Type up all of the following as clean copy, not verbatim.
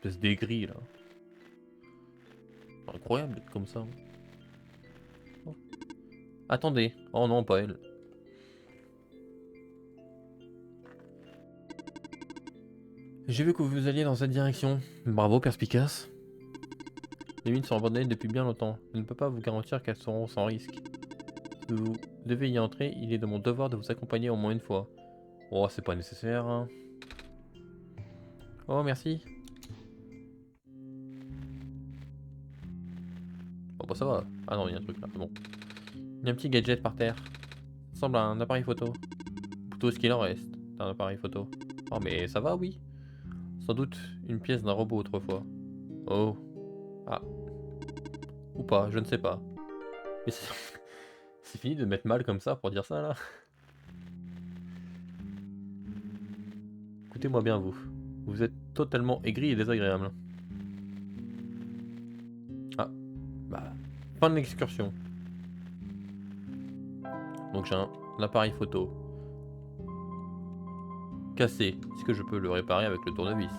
Espèce d'aigri là. Incroyable d'être comme ça. Oh. Attendez. Oh non, pas elle. J'ai vu que vous alliez dans cette direction. Bravo, perspicace. Les mines sont abandonnées depuis bien longtemps. Je ne peux pas vous garantir qu'elles seront sans risque. Si vous devez y entrer, il est de mon devoir de vous accompagner au moins une fois. Oh, c'est pas nécessaire. Hein. Oh, merci. Bon, bah ça va. Ah non, il y a un truc là. Bon. Il y a un petit gadget par terre. Ça ressemble à un appareil photo. Plutôt ce qu'il en reste d'un appareil photo. Oh, mais ça va, oui. Sans doute une pièce d'un robot autrefois. Oh. Ah. Ou pas, je ne sais pas. Mais c'est c'est fini de mettre mal comme ça pour dire ça là. Écoutez-moi bien vous. Vous êtes totalement aigri et désagréable. Ah. Bah. Fin de l'excursion. Donc j'ai un appareil photo. Cassé. Est-ce que je peux le réparer avec le tournevis?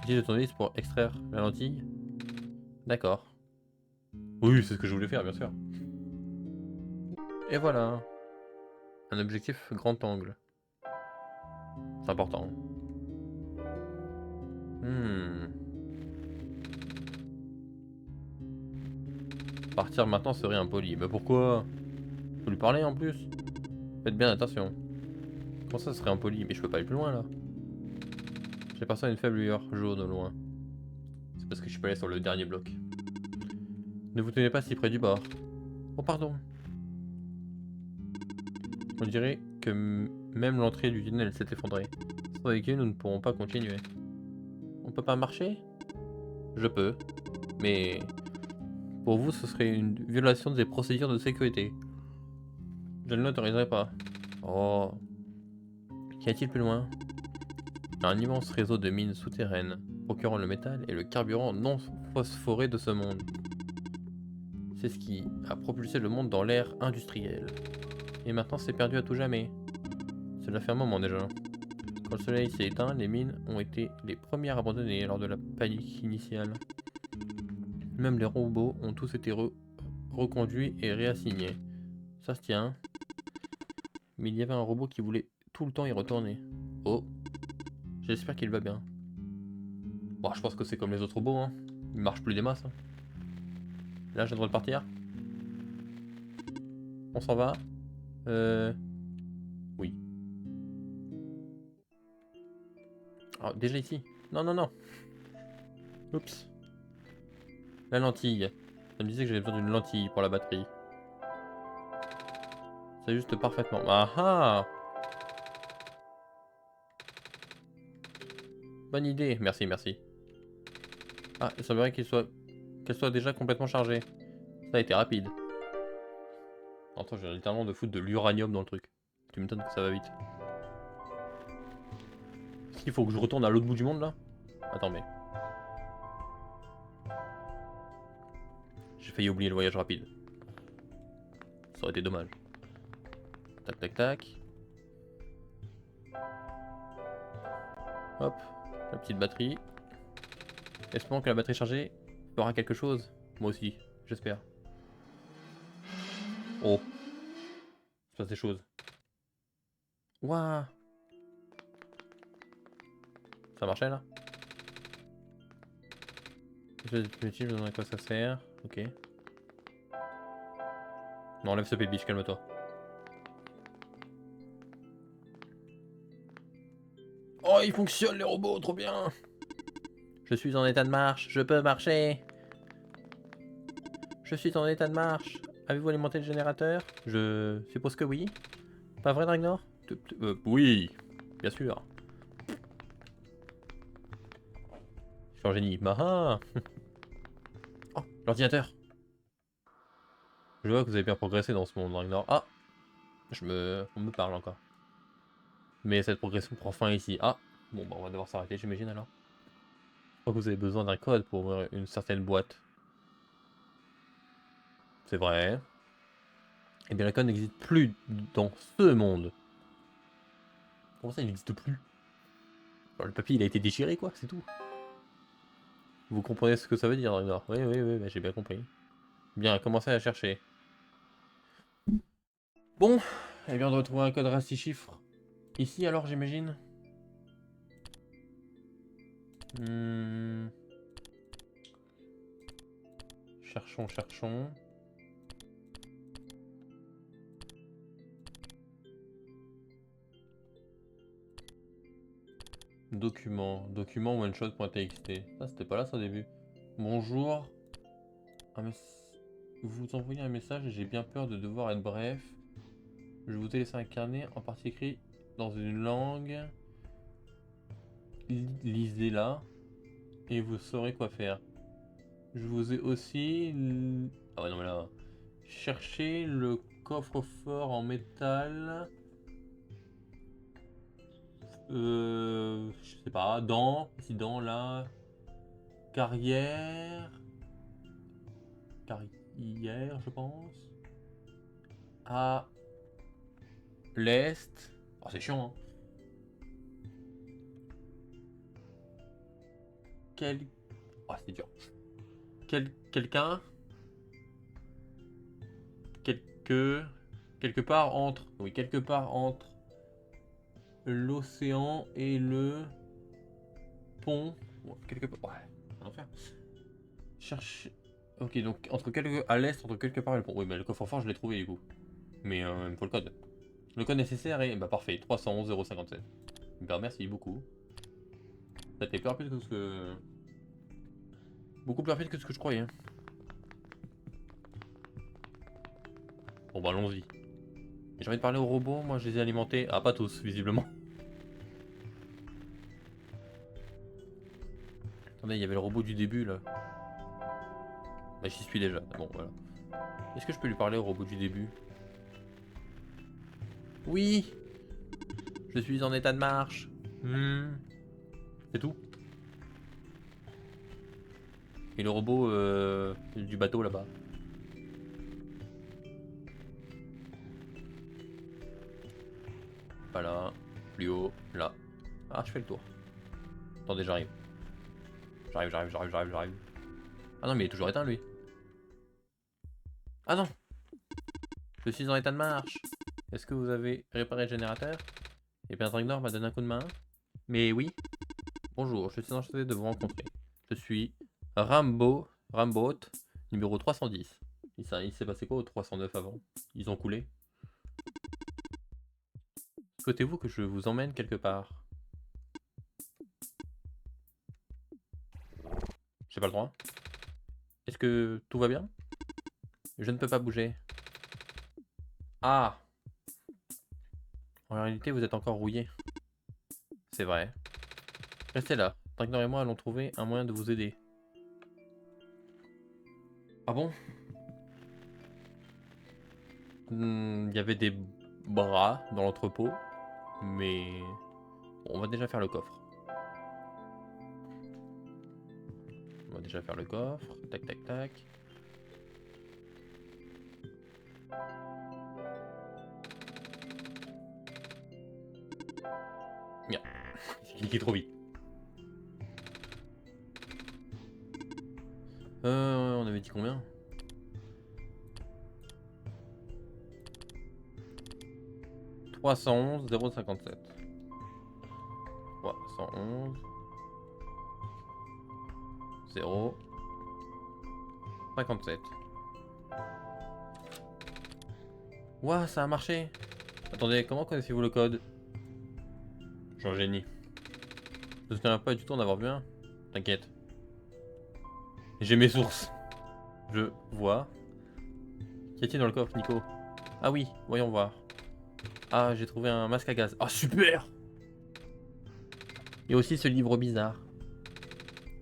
Utilise le tournevis pour extraire la lentille. D'accord. Oui, c'est ce que je voulais faire, bien sûr. Et voilà. Un objectif grand angle. C'est important. Partir maintenant serait impoli. Bah pourquoi? Faut lui parler en plus. Faites bien attention. Comment ça serait impoli? Mais je peux pas aller plus loin là. J'aperçois une faible lueur jaune au loin. C'est parce que je suis pas allé sur le dernier bloc. Ne vous tenez pas si près du bord. Oh pardon. On dirait que même l'entrée du tunnel s'est effondrée. Sans véhicule, nous ne pourrons pas continuer. On peut pas marcher? Je peux. Mais pour vous, ce serait une violation des procédures de sécurité. Je ne l'autoriserai pas. Oh. Qu'y a-t-il plus loin? Un immense réseau de mines souterraines, procurant le métal et le carburant non phosphoré de ce monde. C'est ce qui a propulsé le monde dans l'ère industrielle. Et maintenant c'est perdu à tout jamais. Cela fait un moment déjà. Quand le soleil s'est éteint, les mines ont été les premières abandonnées lors de la panique initiale. Même les robots ont tous été reconduits et réassignés. Ça se tient. Mais il y avait un robot qui voulait tout le temps y retourner. Oh, j'espère qu'il va bien. Bon, je pense que c'est comme les autres robots, hein. Ils marchent plus des masses. Hein. Là, j'ai le droit de partir. On s'en va. Oui. Alors, déjà ici. Non, non, non. Oups. La lentille. Ça me disait que j'avais besoin d'une lentille pour la batterie. Ça juste parfaitement. Ah ah! Bonne idée. Merci, merci. Ah, il semblerait qu'elle soit déjà complètement chargée. Ça a été rapide. Attends, j'ai littéralement de foutre de l'uranium dans le truc. Tu m'étonnes que ça va vite. Est-ce qu'il faut que je retourne à l'autre bout du monde là? Attends, mais. J'ai failli oublier le voyage rapide. Ça aurait été dommage. Tac, tac, tac. Hop, la petite batterie. Espérons que la batterie chargée fera quelque chose. Moi aussi, j'espère. Oh, il se passe des choses. Waouh! Ça marchait là? Je me demande à quoi ça sert. Ok. Non, enlève ce pébiche, calme-toi. Oh, il fonctionne les robots, trop bien! Je suis en état de marche, je peux marcher! Je suis en état de marche. Avez-vous alimenté le générateur? Je suppose que oui. Pas vrai, Dragnor? Oui, bien sûr. Je suis un génie. Maha! Oh, l'ordinateur! Je vois que vous avez bien progressé dans ce monde, Dragnor. Ah! On me parle encore. Mais cette progression prend fin ici. Ah! Bon, bah, on va devoir s'arrêter, j'imagine alors. Je crois que vous avez besoin d'un code pour ouvrir une certaine boîte. C'est vrai. Eh bien, la code n'existe plus dans ce monde. Comment ça, il n'existe plus? Alors, le papier, il a été déchiré, quoi, c'est tout. Vous comprenez ce que ça veut dire, Ragnar? Oui, oui, oui, bah, j'ai bien compris. Bien, commencez à chercher. Bon, elle vient de retrouver un code à 6 chiffres. Ici alors, j'imagine. Hmm. Cherchons, cherchons. Document one-shot.txt. Ah, c'était pas là ça au début. Bonjour. Vous envoyez un message et j'ai bien peur de devoir être bref. Je vous ai laissé un carnet en partie écrit dans une langue. Lisez-la et vous saurez quoi faire. Je vous ai aussi... Ah ouais non mais là... Cherchez le coffre-fort en métal. Je sais pas, ici dans la carrière, carrière, je pense, à l'est. Oh, c'est chiant, hein. Quel... Oh, c'est dur. Quelqu'un, quelque part entre, oui, quelque part entre l'océan et le pont. Ouais, quelque part, ouais, un enfer. Cherche. Ok, donc à l'est, entre quelque part et le pont. Oui, mais le coffre-fort, je l'ai trouvé du coup. Mais il me faut le code. Le code nécessaire est bah, parfait, 311 057. Bah, merci beaucoup. Ça a été plus rapide que ce que. Beaucoup plus rapide que ce que je croyais, hein. Bon, bah, allons-y. J'ai envie de parler aux robots, moi je les ai alimentés. Ah, pas tous, visiblement. Attendez, il y avait le robot du début là. Bah, j'y suis déjà. Bon, voilà. Est-ce que je peux lui parler au robot du début? Oui! Je suis en état de marche. C'est tout? Et le robot du bateau là-bas. Pas là. Plus haut. Là. Ah, je fais le tour. Attendez, j'arrive. J'arrive. Ah non, mais il est toujours éteint lui. Ah non! Je suis en état de marche. Est-ce que vous avez réparé le générateur? Et bien, Dragnor m'a donné un coup de main. Mais oui. Bonjour, je suis enchanté de vous rencontrer. Je suis Ramboat, numéro 310. Il s'est passé quoi au 309 avant? Ils ont coulé? Souhaitez-vous que je vous emmène quelque part? J'ai pas le droit. Est-ce que tout va bien? Je ne peux pas bouger. Ah! En réalité, vous êtes encore rouillé. C'est vrai. Restez là. Dragnor et moi allons trouver un moyen de vous aider. Ah bon? Il y avait des bras dans l'entrepôt, mais bon, on va déjà faire le coffre. On va déjà faire le coffre. Tac, tac, tac. Bien. J'ai cliqué trop vite. On avait dit combien? « 311 057. 311 0 57. Ouah, ça a marché. Attendez, comment connaissez-vous le code? Je suis un génie. Je ne me souviens pas du tout en avoir vu un. T'inquiète. J'ai mes sources. Je vois. Qu'y a-t-il dans le coffre, Nico? Ah oui, voyons voir. Ah, j'ai trouvé un masque à gaz. Ah, super! Il y a aussi ce livre bizarre.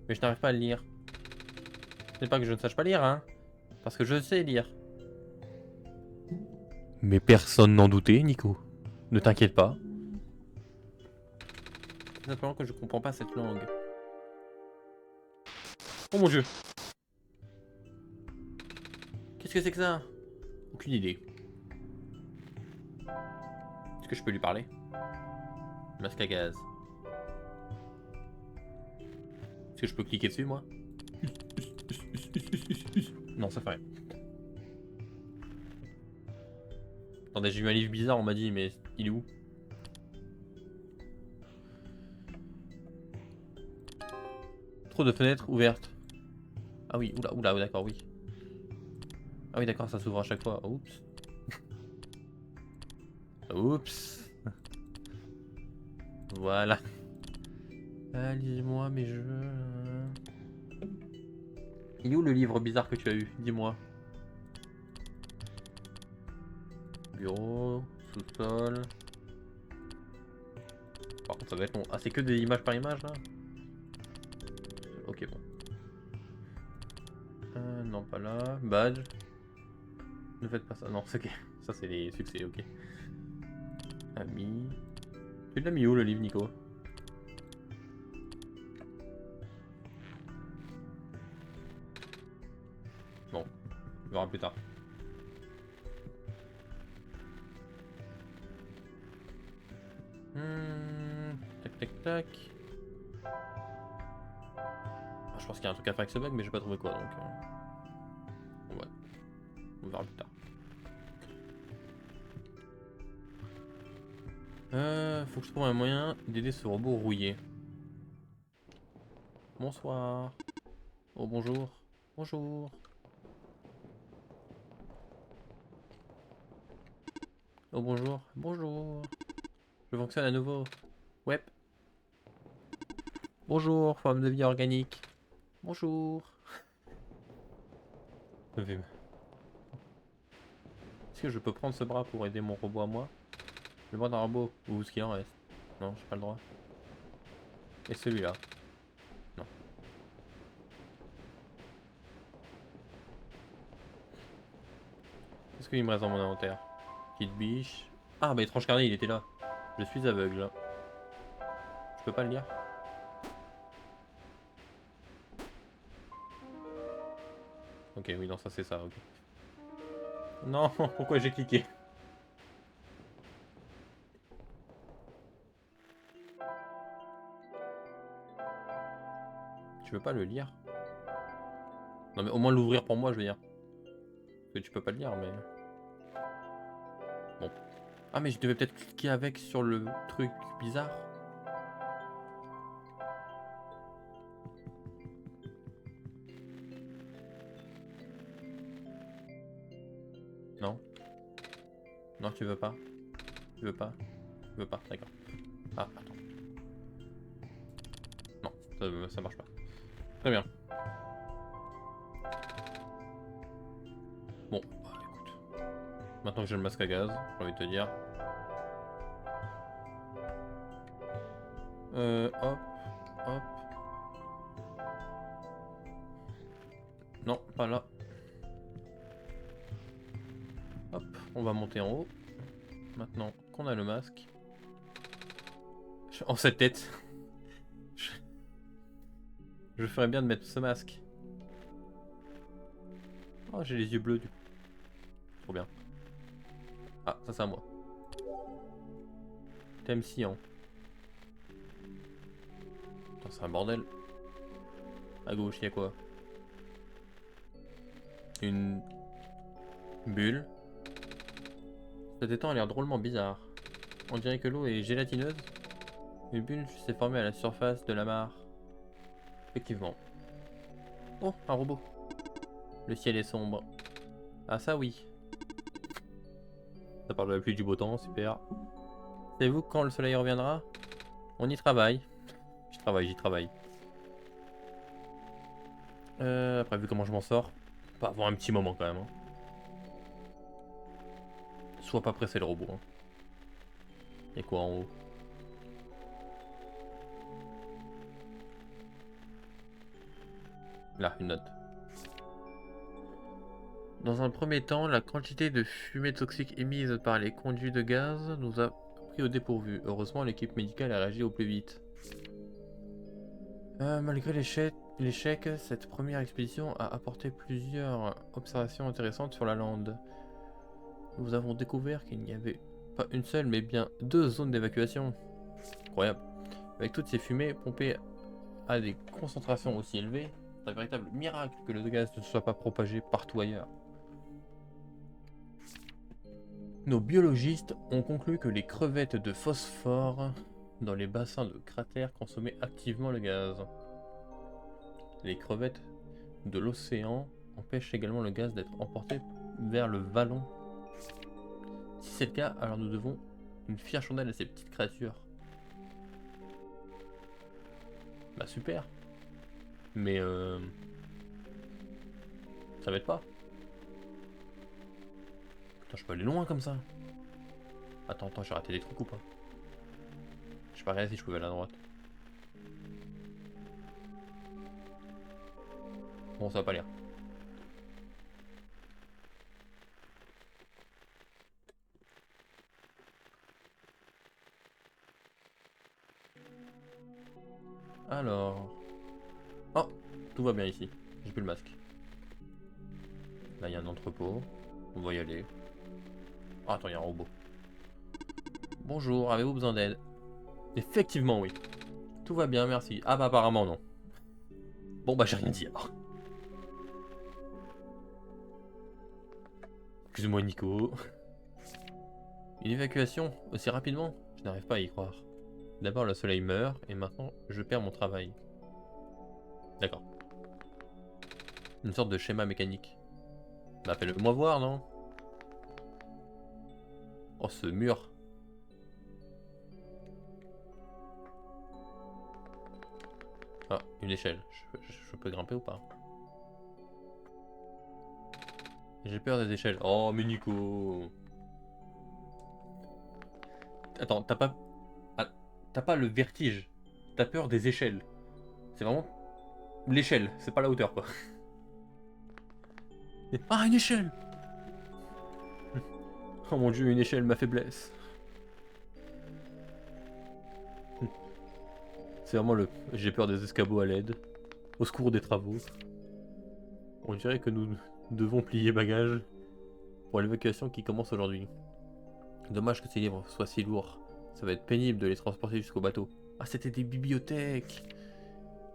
Mais je n'arrive pas à le lire. Ce n'est pas que je ne sache pas lire, hein. Parce que je sais lire. Mais personne n'en doutait, Nico. Ne t'inquiète pas. C'est simplement que je comprends pas cette langue. Oh mon dieu! Qu'est-ce que c'est que ça? Aucune idée. Est-ce que je peux lui parler? Masque à gaz. Est-ce que je peux cliquer dessus, moi? Non, ça fait rien. Attendez, j'ai eu un livre bizarre, on m'a dit, mais il est où? Trop de fenêtres ouvertes. Ah oui, oula, oula, d'accord, oui. Ah oui, d'accord, ça s'ouvre à chaque fois. Oups. Oups. Voilà. Lise-moi mes jeux. Il est où le livre bizarre que tu as eu? Dis-moi. Bureau, sous-sol. Par contre, ça va être long. Ah, c'est que des images par image là? Ok, bon. Non, pas là. Badge. Ne faites pas ça. Non, c'est ok. Ça, c'est les succès, ok. Ami. Tu l'as mis où le livre, Nico? Bon, on verra plus tard. Tac, tac, tac. Ah, je pense qu'il y a un truc à faire avec ce bug, mais j'ai pas trouvé quoi, donc... Bon, ouais. On verra plus tard. Faut que je trouve un moyen d'aider ce robot rouillé. Bonsoir. Oh, bonjour. Bonjour. Oh, bonjour. Bonjour. Je fonctionne à nouveau. Ouais. Bonjour, forme de vie organique. Bonjour. Est-ce que je peux prendre ce bras pour aider mon robot à moi? Le bras d'un robot, ou ce qu'il en reste? Non, j'ai pas le droit. Et celui-là? Non. Qu'est-ce qu'il me reste dans mon inventaire? Petite biche. Ah, bah étrange carnet, il était là. Je suis aveugle. Je peux pas le lire? Ok, oui, non, ça c'est ça, ok. Non, pourquoi j'ai cliqué? Tu veux pas le lire? Non, mais au moins l'ouvrir pour moi, je veux dire. Parce que tu peux pas le lire, mais... Bon. Ah, mais je devais peut-être cliquer avec sur le truc bizarre. Non. Non, tu veux pas. Tu veux pas. Tu veux pas, d'accord. Ah, attends. Non, ça marche pas. Très bien. Bon, bah, écoute. Maintenant que j'ai le masque à gaz, j'ai envie de te dire. Hop, hop. Non, pas là. Hop, on va monter en haut. Maintenant qu'on a le masque. En cette tête. Je ferais bien de mettre ce masque. Oh, j'ai les yeux bleus du coup. Trop bien. Ah, ça c'est à moi. Thème cyan. C'est un bordel. À gauche, il y a quoi? Une bulle. Cet étang a l'air drôlement bizarre. On dirait que l'eau est gélatineuse. Une bulle s'est formée à la surface de la mare. Effectivement. Oh, un robot. Le ciel est sombre. Ah ça oui. Ça parle de la pluie du beau temps, super. Savez-vous quand le soleil reviendra? On y travaille. J'y travaille. Après, vu comment je m'en sors, pas avant un petit moment quand même. Hein. Sois pas pressé le robot. Hein. Et quoi en haut? Là, une note. Dans un premier temps, la quantité de fumée toxique émise par les conduits de gaz nous a pris au dépourvu. Heureusement, l'équipe médicale a réagi au plus vite. Malgré l'échec, cette première expédition a apporté plusieurs observations intéressantes sur la lande. Nous avons découvert qu'il n'y avait pas une seule, mais bien deux zones d'évacuation. Incroyable. Avec toutes ces fumées pompées à des concentrations aussi élevées, C'est un véritable miracle que le gaz ne soit pas propagé partout ailleurs. Nos biologistes ont conclu que les crevettes de phosphore dans les bassins de cratères consommaient activement le gaz. Les crevettes de l'océan empêchent également le gaz d'être emporté vers le vallon. Si c'est le cas, alors nous devons une fière chandelle à ces petites créatures. Bah super. Mais ça m'aide pas. Putain, je peux aller loin comme ça. Attends, j'ai raté des trucs ou pas? Je sais pas regardé si je pouvais aller à droite. Bon, ça va pas l'air. Alors... Oh, tout va bien ici. J'ai plus le masque. Là, il y a un entrepôt. On va y aller. Ah, attends, il y a un robot. Bonjour, avez-vous besoin d'aide? Effectivement, oui. Tout va bien, merci. Ah bah apparemment non. Bon bah j'ai rien dit alors. Excuse-moi Nico. Une évacuation aussi rapidement? Je n'arrive pas à y croire. D'abord le soleil meurt et maintenant je perds mon travail. D'accord. Une sorte de schéma mécanique. Bah fais-le-moi voir, non? Oh ce mur. Ah, une échelle. Je peux grimper ou pas? J'ai peur des échelles. Oh mais Nico. Attends, t'as pas... Ah, t'as pas le vertige. T'as peur des échelles. C'est vraiment... l'échelle, c'est pas la hauteur quoi. Ah une échelle. Oh mon dieu, une échelle, ma faiblesse. C'est vraiment le... J'ai peur des escabeaux à l'aide. Au secours des travaux. On dirait que nous devons plier bagages pour l'évacuation qui commence aujourd'hui. Dommage que ces livres soient si lourds. Ça va être pénible de les transporter jusqu'au bateau. Ah, c'était des bibliothèques.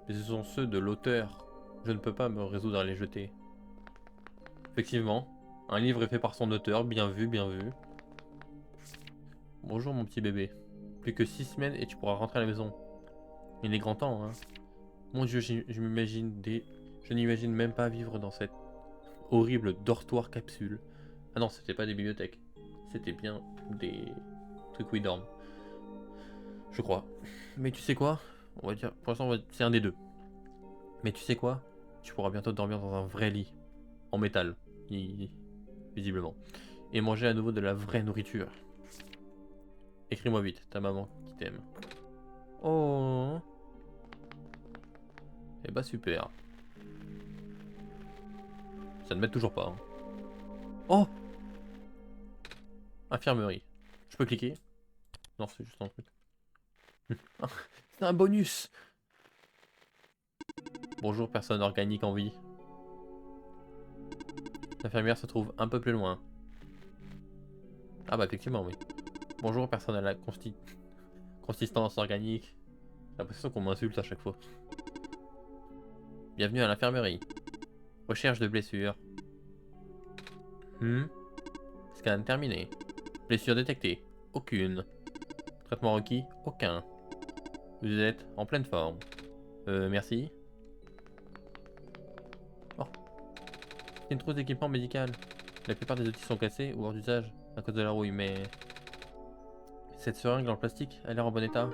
Mais ce sont ceux de l'auteur. Je ne peux pas me résoudre à les jeter. Effectivement, un livre est fait par son auteur. Bien vu, bien vu. Bonjour mon petit bébé. Plus que 6 semaines et tu pourras rentrer à la maison. Il est grand temps, hein. Mon dieu, je m'imagine des... Je n'imagine même pas vivre dans cette horrible dortoir capsule. Ah non, c'était pas des bibliothèques. C'était bien des trucs où ils dorment. Je crois. Mais tu sais quoi? On va dire... Pour l'instant, c'est un des deux. Mais tu sais quoi? Tu pourras bientôt dormir dans un vrai lit. En métal. Visiblement. Et manger à nouveau de la vraie nourriture. Écris-moi vite, ta maman qui t'aime. Oh. Eh bah super. Ça ne m'aide toujours pas. Hein. Oh! Infirmerie. Je peux cliquer? Non, c'est juste un truc. C'est un bonus! Bonjour, personne organique en vie. L'infirmière se trouve un peu plus loin. Ah bah effectivement, oui. Bonjour, personne à la consistance organique. J'ai l'impression qu'on m'insulte à chaque fois. Bienvenue à l'infirmerie. Recherche de blessures. Scan terminé. Blessure détectée. Aucune. Traitement requis. Aucun. Vous êtes en pleine forme. Merci. Oh. C'est une trousse d'équipement médical. La plupart des outils sont cassés ou hors d'usage à cause de la rouille, mais... Cette seringue en plastique a l'air en bon état.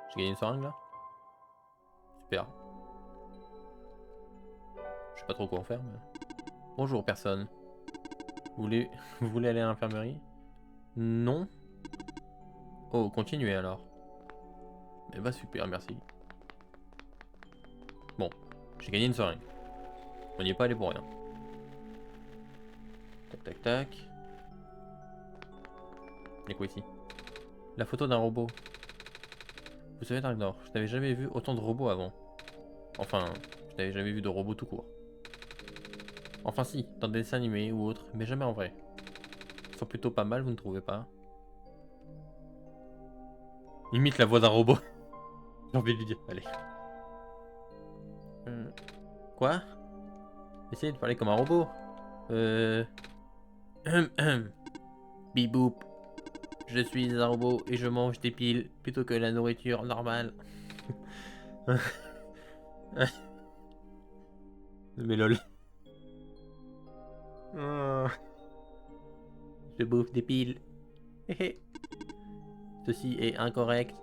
J'ai gagné une seringue là? Super. Je sais pas trop quoi en faire, mais... Bonjour personne. Vous voulez aller à l'infirmerie? Non. Oh, continuez alors. Eh bah super, merci. Bon, j'ai gagné une seringue. On n'y est pas allé pour rien. Tac tac tac. Il y a quoi ici? La photo d'un robot. Vous savez Dark, je n'avais jamais vu autant de robots avant. Enfin, je n'avais jamais vu de robots tout court. Enfin si, dans des dessins animés ou autres, mais jamais en vrai. Ils sont plutôt pas mal, vous ne trouvez pas? Imite la voix d'un robot. J'ai envie de lui dire, allez. Quoi? Essayez de parler comme un robot. Biboop. Je suis un robot et je mange des piles plutôt que la nourriture normale. Mais lol. Je bouffe des piles. Ceci est incorrect.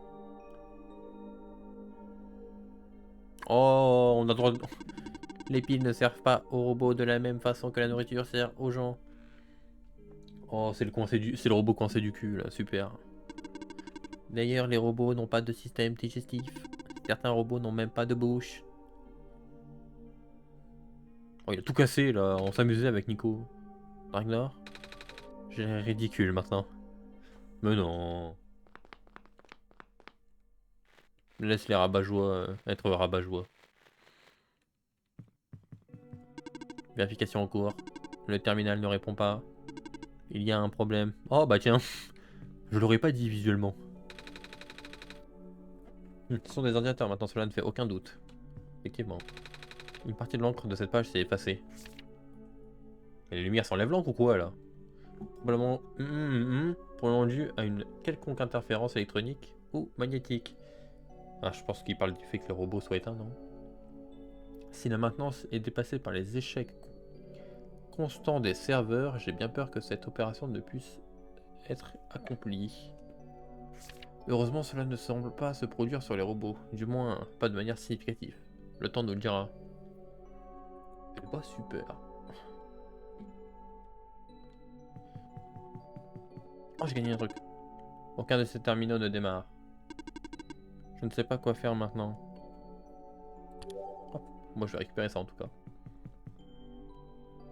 Oh, on a droit de... Les piles ne servent pas aux robots de la même façon que la nourriture sert aux gens. Oh, c'est le robot coincé du cul là, super. D'ailleurs, les robots n'ont pas de système digestif. Certains robots n'ont même pas de bouche. Oh, il a tout cassé là, on s'amusait avec Nico. Ragnar? J'ai l'air ridicule maintenant. Mais non. Laisse les rabat-joie être rabat-joie. Vérification en cours. Le terminal ne répond pas. Il y a un problème. Oh bah tiens. Je l'aurais pas dit visuellement. Ce sont des ordinateurs maintenant, cela ne fait aucun doute. Effectivement. Une partie de l'encre de cette page s'est effacée. Et les lumières s'enlèvent l'encre ou quoi là? Probablement probablement dû à une quelconque interférence électronique ou magnétique. Ah, je pense qu'il parle du fait que le robot soit éteint, non? Si la maintenance est dépassée par les échecs constants des serveurs, j'ai bien peur que cette opération ne puisse être accomplie. Heureusement, cela ne semble pas se produire sur les robots, du moins pas de manière significative. Le temps nous le dira. C'est pas super. Oh, j'ai gagné un truc. Aucun de ces terminaux ne démarre. Je ne sais pas quoi faire maintenant. Oh, moi je vais récupérer ça en tout cas.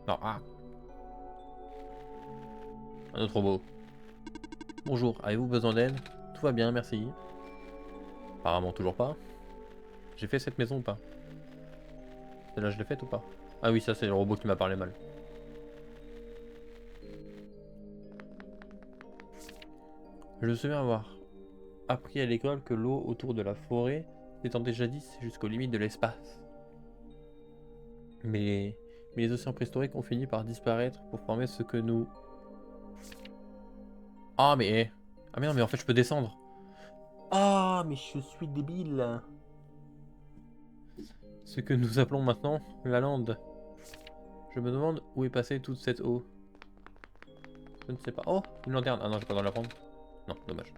Non, ah. Un autre robot. Bonjour, avez-vous besoin d'aide? Tout va bien, merci. Apparemment toujours pas. J'ai fait cette maison ou pas? Celle-là je l'ai faite ou pas? Ah oui, ça c'est le robot qui m'a parlé mal. Je me souviens avoir appris à l'école que l'eau autour de la forêt s'étendait jadis jusqu'aux limites de l'espace. Mais les océans préhistoriques ont fini par disparaître pour former ce que nous... Ah mais... Ah mais non, mais en fait je peux descendre. Ah mais je suis débile. Ce que nous appelons maintenant la lande. Je me demande où est passée toute cette eau. Je ne sais pas. Oh, une lanterne. Ah non, j'ai pas le droit de la prendre. Non, dommage.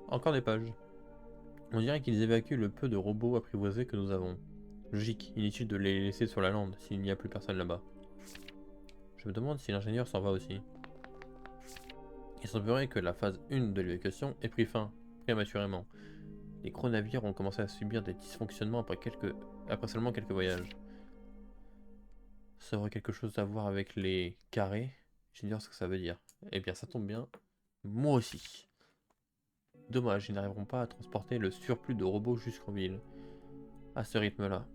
Encore des pages. On dirait qu'ils évacuent le peu de robots apprivoisés que nous avons. Logique, inutile de les laisser sur la lande s'il n'y a plus personne là-bas. Je me demande si l'ingénieur s'en va aussi. Il semblerait que la phase 1 de l'évacuation ait pris fin, prématurément. Les gros navires ont commencé à subir des dysfonctionnements après seulement quelques voyages. Ça aurait quelque chose à voir avec les carrés. J'ignore ce que ça veut dire. Eh bien, ça tombe bien. Moi aussi. Dommage, ils n'arriveront pas à transporter le surplus de robots jusqu'en ville. À ce rythme-là.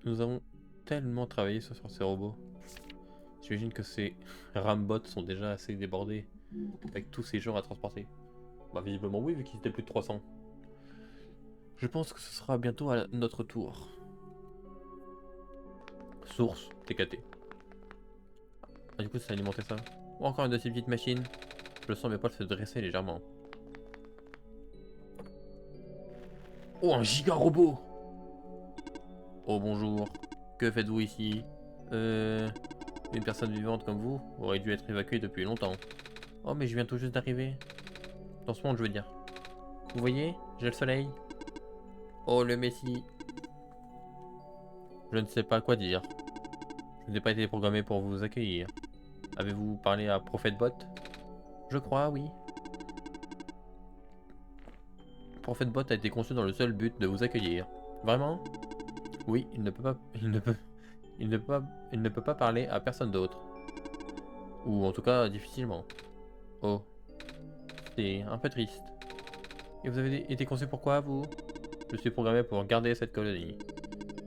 Nous avons tellement travaillé sur ces robots. J'imagine que ces rambots sont déjà assez débordés avec tous ces gens à transporter. Bah visiblement oui, vu qu'ils étaient plus de 300. Je pense que ce sera bientôt à notre tour. Source, TKT. Ah, du coup ça a alimenté ça. Oh, encore une de ces petites machines. Je sens mes poils se dresser légèrement. Oh, un giga robot! Oh bonjour, que faites-vous ici? Une personne vivante comme vous aurait dû être évacuée depuis longtemps. Oh mais je viens tout juste d'arriver. Dans ce monde je veux dire. Vous voyez, j'ai le soleil. Oh le messie. Je ne sais pas quoi dire. Je n'ai pas été programmé pour vous accueillir. Avez-vous parlé à ProphetBot? Je crois, oui. ProphetBot a été conçu dans le seul but de vous accueillir. Vraiment? Oui, il ne peut pas parler à personne d'autre. Ou en tout cas, difficilement. Oh. C'est un peu triste. Et vous avez été conçu pour quoi, vous? Je suis programmé pour garder cette colonie.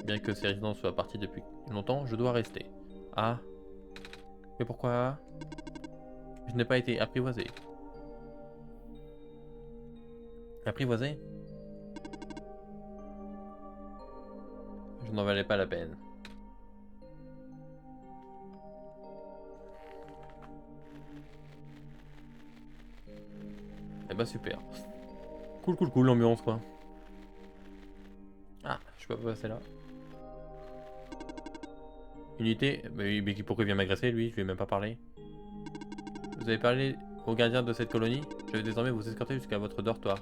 Bien que ces résidents soient partis depuis longtemps, je dois rester. Ah. Mais pourquoi? Je n'ai pas été apprivoisé. Apprivoisé? Je n'en valais pas la peine. Eh bah super. Cool, cool, cool l'ambiance quoi. Ah, je peux pas passer là. Unité, mais pourquoi il vient m'agresser lui? Je lui ai même pas parlé. Vous avez parlé au gardien de cette colonie? Je vais désormais vous escorter jusqu'à votre dortoir.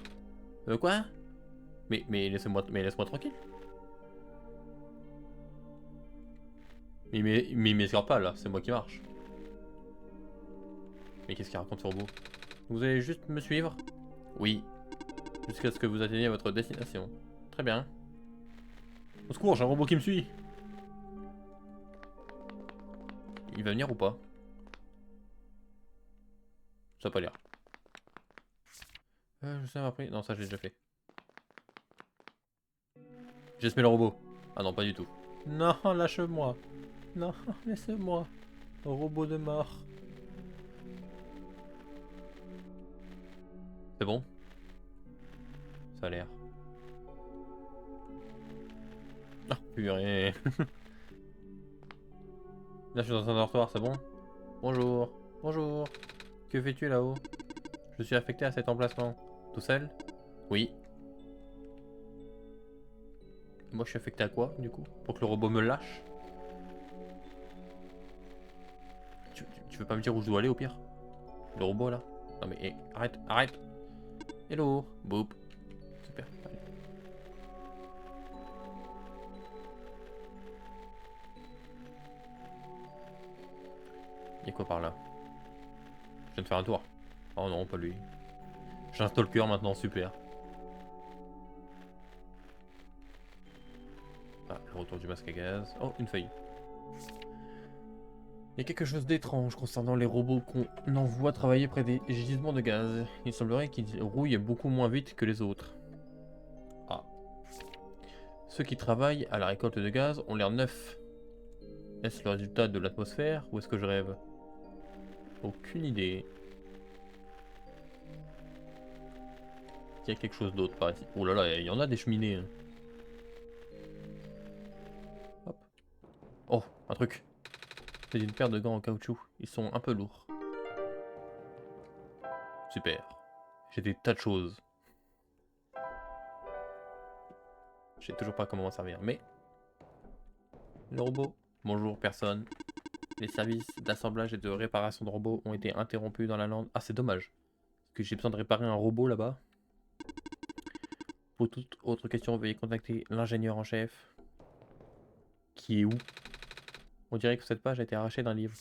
Quoi? Mais laisse-moi tranquille. Mais il m'escorte pas là, c'est moi qui marche. Mais qu'est-ce qu'il raconte ce robot? Vous allez juste me suivre? Oui. Jusqu'à ce que vous atteigniez votre destination. Très bien. Au secours, j'ai un robot qui me suit. Il va venir ou pas? Ça a pas l'air. Je sais après. Non, ça je l'ai déjà fait. J'espère le robot. Ah non, pas du tout. Non, lâche-moi. Non, laisse-moi. Robot de mort. C'est bon? Ça a l'air. Ah, purée. Là, je suis dans un dortoir, c'est bon? Bonjour. Bonjour. Que fais-tu là-haut? Je suis affecté à cet emplacement. Tout seul? Oui. Moi, je suis affecté à quoi, du coup? Pour que le robot me lâche? Tu veux pas me dire où je dois aller, au pire? Le robot, là? Non, mais arrête, arrête! Hello! Boop. Super. Allez. Y'a quoi par là? Je viens de faire un tour. Oh non, pas lui. J'ai un stalker maintenant, super. Ah, le retour du masque à gaz. Oh, une feuille. Il y a quelque chose d'étrange concernant les robots qu'on envoie travailler près des gisements de gaz. Il semblerait qu'ils rouillent beaucoup moins vite que les autres. Ah. Ceux qui travaillent à la récolte de gaz ont l'air neufs. Est-ce le résultat de l'atmosphère ou est-ce que je rêve? Aucune idée. Il y a quelque chose d'autre par ici. Oh là là, il y en a des cheminées. Hein. Hop. Oh, un truc. C'est une paire de gants en caoutchouc. Ils sont un peu lourds. Super. J'ai des tas de choses. Je sais toujours pas comment m'en servir, mais... Le robot. Bonjour, personne. Les services d'assemblage et de réparation de robots ont été interrompus dans la lande. Ah, c'est dommage. Est-ce que j'ai besoin de réparer un robot là-bas? Pour toute autre question, veuillez contacter l'ingénieur en chef. Qui est où? On dirait que cette page a été arrachée d'un livre.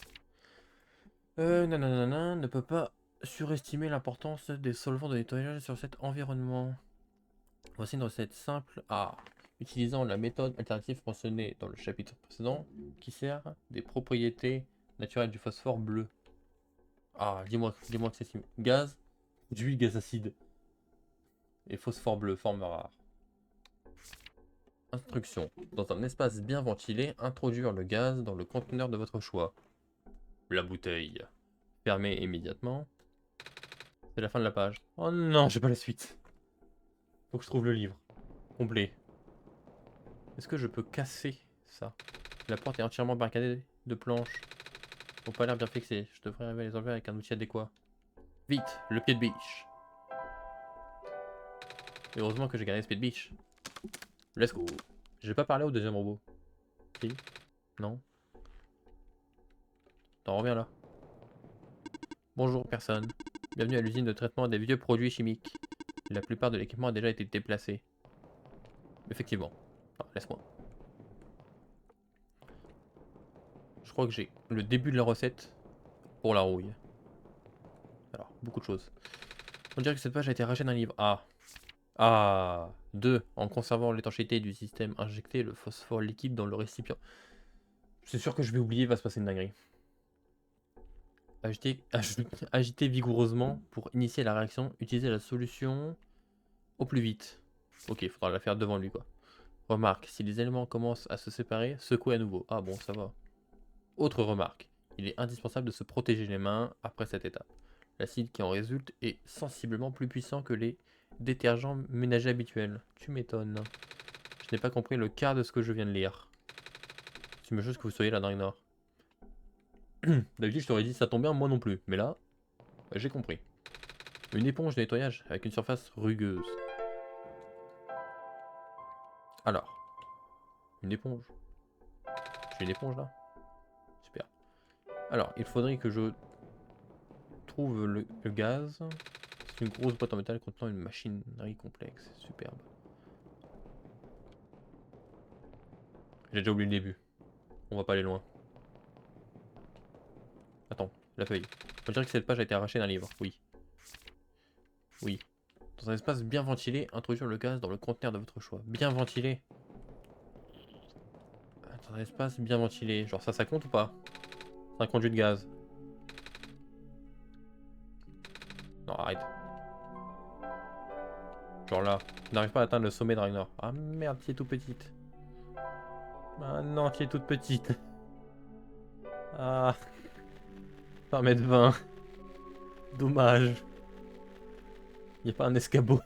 Nanana, ne peut pas surestimer l'importance des solvants de nettoyage sur cet environnement. Voici une recette simple à utilisant la méthode alternative mentionnée dans le chapitre précédent qui sert des propriétés naturelles du phosphore bleu. Ah, dis-moi que c'est gaz, d'huile gaz acide et phosphore bleu, forme rare. Instruction. Dans un espace bien ventilé, introduire le gaz dans le conteneur de votre choix. La bouteille. Fermez immédiatement. C'est la fin de la page. Oh non, j'ai pas la suite. Faut que je trouve le livre. Complet. Est-ce que je peux casser ça? La porte est entièrement barricadée de planches. Au pas l'air bien fixé. Je devrais arriver à les enlever avec un outil adéquat. Vite, le pied de biche. Et heureusement que j'ai gardé ce pied de biche. Let's go. Je vais pas parler au deuxième robot. Si? Non? T'en reviens là. Bonjour personne. Bienvenue à l'usine de traitement des vieux produits chimiques. La plupart de l'équipement a déjà été déplacé. Effectivement. Laisse-moi. Je crois que j'ai le début de la recette pour la rouille. Alors, beaucoup de choses. On dirait que cette page a été arrachée d'un livre. Ah. Ah. 2. En conservant l'étanchéité du système, injecter le phosphore liquide dans le récipient. C'est sûr que je vais oublier, il va se passer une dinguerie. Agiter vigoureusement pour initier la réaction. Utiliser la solution au plus vite. Ok, il faudra la faire devant lui quoi. Remarque, si les éléments commencent à se séparer, secouez à nouveau. Ah bon, ça va. Autre remarque. Il est indispensable de se protéger les mains après cette étape. L'acide qui en résulte est sensiblement plus puissant que les détergents ménagers habituels. Tu m'étonnes. Je n'ai pas compris le quart de ce que je viens de lire. C'est une chose que vous soyez la Dragnor. D'habitude, je t'aurais dit ça tombe bien, moi non plus. Mais là, bah, j'ai compris. Une éponge de nettoyage avec une surface rugueuse. Alors, une éponge. J'ai une éponge là. Super. Alors, il faudrait que je trouve le gaz. C'est une grosse boîte en métal contenant une machinerie complexe. Superbe. J'ai déjà oublié le début. On va pas aller loin. Attends, la feuille. On dirait que cette page a été arrachée d'un livre. Oui. Oui. Dans un espace bien ventilé, introduire le gaz dans le conteneur de votre choix. Bien ventilé. Dans un espace bien ventilé. Genre ça compte ou pas? C'est un conduit de gaz. Non, arrête. Genre là. Je n'arrive pas à atteindre le sommet de Ragnar. Ah merde, tu es toute petite. Ah non, tu es toute petite. Ah. 1 m 20. Dommage. Y a pas un escabeau.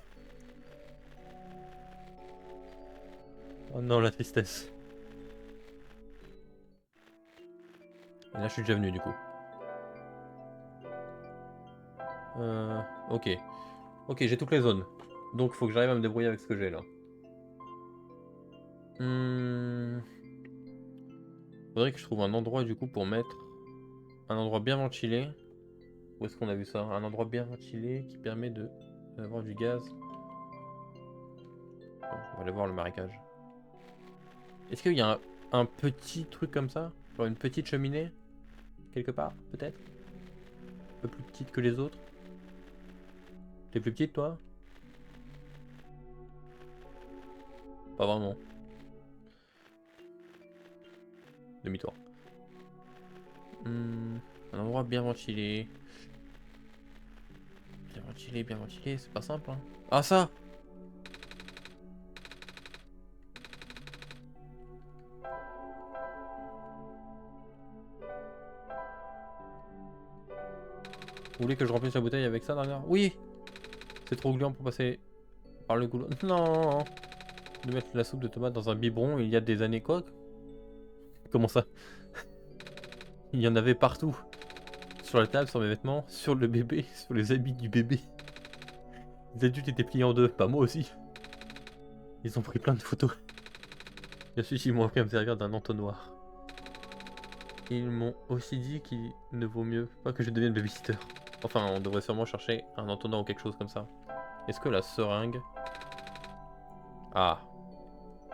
Oh non, la tristesse. Et là, je suis déjà venu du coup. Ok. Ok, j'ai toutes les zones. Donc, faut que j'arrive à me débrouiller avec ce que j'ai là. Faudrait que je trouve un endroit du coup pour mettre un endroit bien ventilé. Où est-ce qu'on a vu ça? Un endroit bien ventilé qui permet d'avoir du gaz. Bon, on va aller voir le marécage. Est-ce qu'il y a un petit truc comme ça? Genre une petite cheminée? Quelque part, peut-être? Un peu plus petite que les autres? T'es plus petite toi? Pas vraiment. Demi-tour. Un endroit bien ventilé. Bien ventilé, c'est pas simple hein. Ah ça! Vous voulez que je remplisse la bouteille avec ça derrière? Oui! C'est trop gluant pour passer par le goulot. Non! De mettre la soupe de tomate dans un biberon il y a des années quoi? Comment ça? Il y en avait partout. Sur la table, sur mes vêtements, sur le bébé, sur les habits du bébé. Les adultes étaient pliés en deux, pas moi aussi. Ils ont pris plein de photos. Bien sûr, ils m'ont appris à me servir d'un entonnoir. Ils m'ont aussi dit qu'il ne vaut mieux pas que je devienne babysitter. Enfin, on devrait sûrement chercher un entonnoir ou quelque chose comme ça. Est-ce que la seringue... Ah.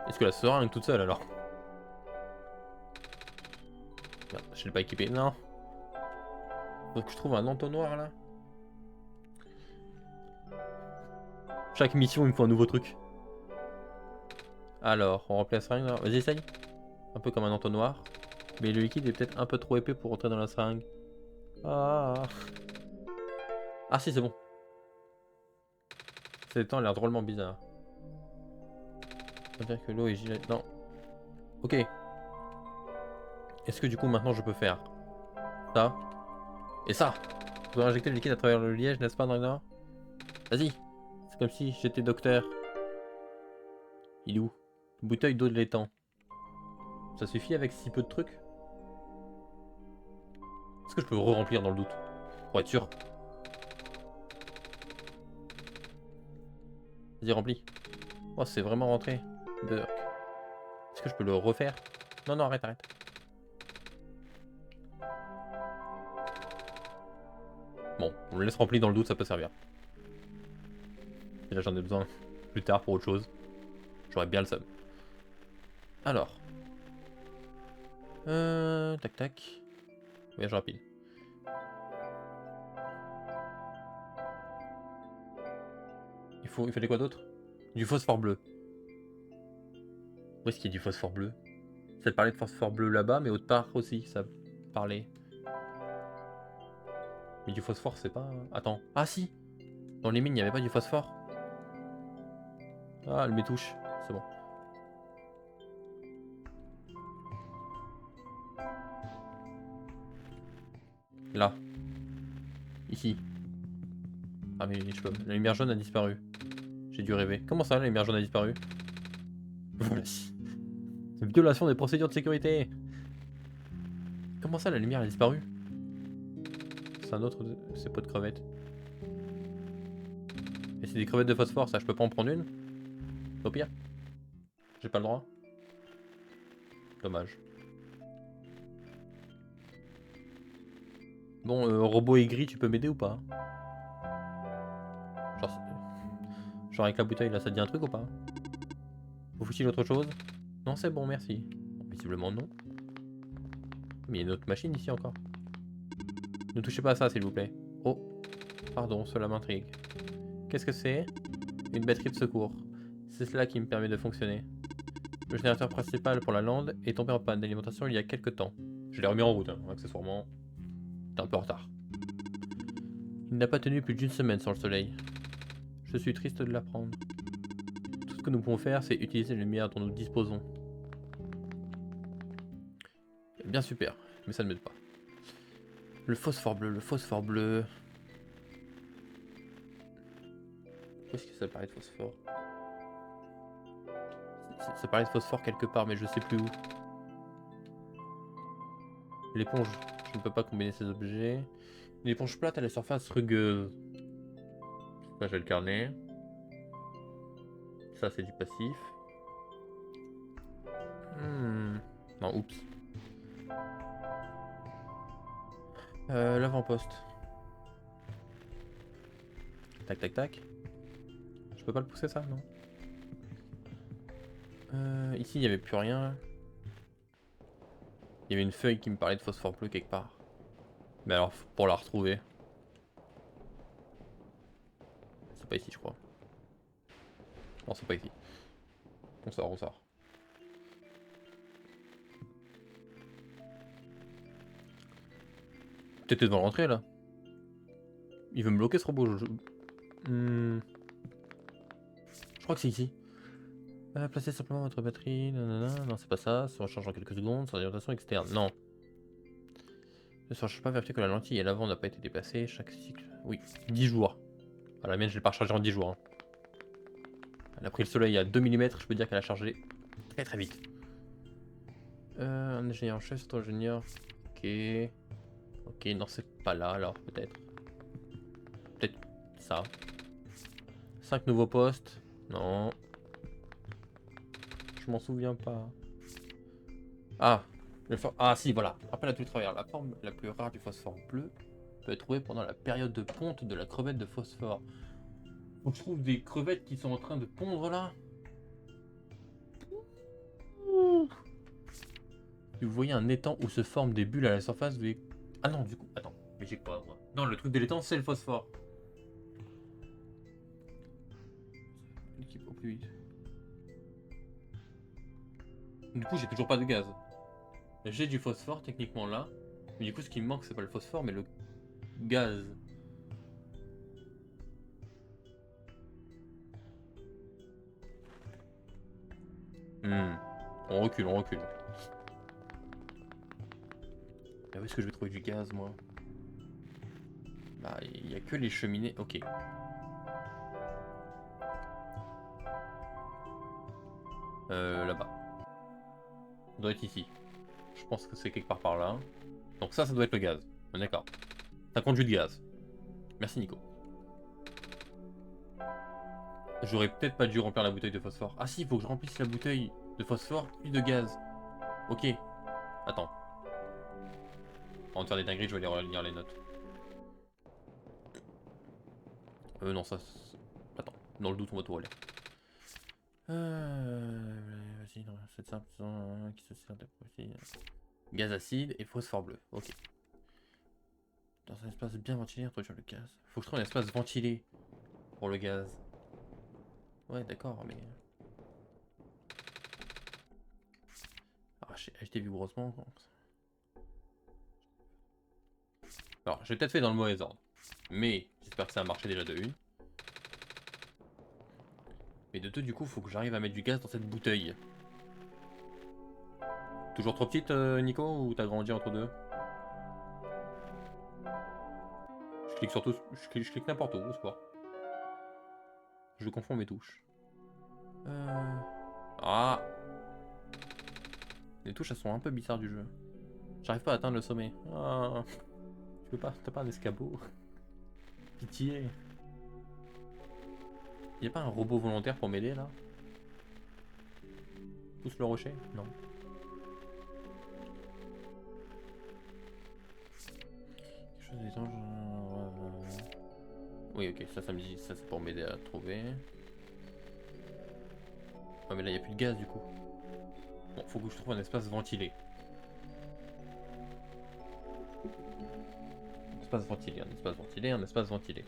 Est-ce que la seringue toute seule alors? Merde, je l'ai pas équipé. Non. Faut que je trouve un entonnoir là. Chaque mission, il me faut un nouveau truc. Alors, on remplit la seringue là. Vas-y, essaye. Un peu comme un entonnoir. Mais le liquide est peut-être un peu trop épais pour rentrer dans la seringue. Ah. Ah si, c'est bon. Ces temps a l'air drôlement bizarre. Ça veut dire que l'eau est gilet. Non. Ok. Est-ce que du coup maintenant je peux faire ça et ça? Je dois injecter le liquide à travers le liège, n'est-ce pas, Ragnar? Vas-y. C'est comme si j'étais docteur. Il est où? Bouteille d'eau de l'étang. Ça suffit avec si peu de trucs? Est-ce que je peux re-remplir dans le doute? Pour être sûr. Vas-y, remplis. Oh, c'est vraiment rentré. Burk. Est-ce que je peux le refaire? Non, non, arrête, arrête. Bon, on le laisse rempli dans le doute, ça peut servir. Et là, j'en ai besoin plus tard pour autre chose. J'aurais bien le seum. Alors. Tac tac. Voyage rapide. Il fallait quoi d'autre? Du phosphore bleu. Où est-ce qu'il y a du phosphore bleu? Ça parlait de phosphore bleu là-bas, mais autre part aussi, ça parlait. Mais du phosphore, c'est pas... Attends. Ah si! Dans les mines, il n'y avait pas du phosphore? Ah, le métouche. C'est bon. Là. Ici. Ah mais je peux. La lumière jaune a disparu. J'ai dû rêver. Comment ça, la lumière jaune a disparu? Voilà. C'est une violation des procédures de sécurité. Comment ça, la lumière a disparu? C'est un autre de ces pots de crevettes. Et c'est des crevettes de phosphore, ça, je peux pas en prendre une? Au pire. J'ai pas le droit. Dommage. Bon, robot aigri, tu peux m'aider ou pas? Genre avec la bouteille là, ça te dit un truc ou pas? Vous faut-il autre chose? Non, c'est bon, merci. Bon, visiblement non. Mais il y a une autre machine ici encore. Ne touchez pas à ça, s'il vous plaît. Oh, pardon, cela m'intrigue. Qu'est-ce que c'est? Une batterie de secours. C'est cela qui me permet de fonctionner. Le générateur principal pour la lande est tombé en panne d'alimentation il y a quelques temps. Je l'ai remis en route, hein, accessoirement. T'es un peu en retard. Il n'a pas tenu plus d'une semaine sans le soleil. Je suis triste de l'apprendre. Tout ce que nous pouvons faire, c'est utiliser les lumières dont nous disposons. Bien super, mais ça ne m'aide pas. Le phosphore bleu, le phosphore bleu. Où est-ce que ça paraît de phosphore? Ça paraît de phosphore quelque part, mais je sais plus où. L'éponge, je ne peux pas combiner ces objets. Une éponge plate à la surface rugueuse. Là j'ai le carnet. Ça c'est du passif. Non, oups. L'avant-poste. Tac tac tac. Je peux pas le pousser ça, non? Ici il n'y avait plus rien. Il y avait une feuille qui me parlait de phosphore bleu quelque part. Mais alors pour la retrouver. C'est pas ici je crois. Non c'est pas ici. On sort, on sort. Peut-être devant l'entrée là. Il veut me bloquer ce robot. Je crois que c'est ici. Placez simplement votre batterie. Nanana. Non, c'est pas ça. Ça recharge en quelques secondes. Sans alimentation externe. Non. Ne cherche pas à vérifier que la lentille et l'avant n'a pas été déplacée. Chaque cycle. Oui, 10 jours. Ah, la mienne, je l'ai pas rechargée en 10 jours. Hein. Elle a pris le soleil à 2 mm. Je peux dire qu'elle a chargé très très vite. Un ingénieur en chef, c'est un ingénieur. Ok. Ok, non, c'est pas là alors, peut-être. Peut-être ça. 5 nouveaux postes. Non. Je m'en souviens pas. Ah, ah si, voilà. Rappel à tout le travers. La forme la plus rare du phosphore bleu peut être trouvée pendant la période de ponte de la crevette de phosphore. On trouve des crevettes qui sont en train de pondre là. Vous voyez un étang où se forment des bulles à la surface. Ah non, du coup, attends. Mais j'ai pas moi. Non, le truc de l'étang, c'est le phosphore. L'équipe au plus vite. Du coup, j'ai toujours pas de gaz. J'ai du phosphore techniquement là. Mais du coup, ce qui me manque, c'est pas le phosphore, mais le gaz. On recule, on recule. Mais où est-ce que je vais trouver du gaz, moi? Bah, il n'y a que les cheminées. Ok. Là-bas. Ça doit être ici. Je pense que c'est quelque part par là. Donc ça doit être le gaz. D'accord. C'est un conduit de gaz. Merci, Nico. J'aurais peut-être pas dû remplir la bouteille de phosphore. Ah si, il faut que je remplisse la bouteille de phosphore puis de gaz. Ok. Attends. Avant de faire des dingueries, je vais aller relire les notes. Non, ça... Attends. Dans le doute, on va tout relire. Vas-y, c'est simple, qui se sert de gaz acide et phosphore bleu. Ok. Dans un espace bien ventilé, introduire le gaz. Faut que je trouve un espace ventilé pour le gaz. Ouais, d'accord, mais... Acheter vigoureusement. Alors, j'ai peut-être fait dans le mauvais ordre. Mais j'espère que ça a marché déjà de une. Mais de deux, du coup, faut que j'arrive à mettre du gaz dans cette bouteille. Toujours trop petite, Nico, ou t'as grandi entre deux? clique sur tout, je clique n'importe où, c'est quoi. Je confonds mes touches. Ah! Les touches, elles sont un peu bizarres du jeu. J'arrive pas à atteindre le sommet. Ah. Tu peux pas, t'as pas un escabeau? Pitié. Y'a pas un robot volontaire pour m'aider là? Pousse le rocher? Non. Quelque chose d'étrange. Oui, ok, ça me dit, ça c'est pour m'aider à trouver. Ouais, mais là y'a plus de gaz du coup. Bon, faut que je trouve un espace ventilé. Un espace ventilé, un espace ventilé, un espace ventilé.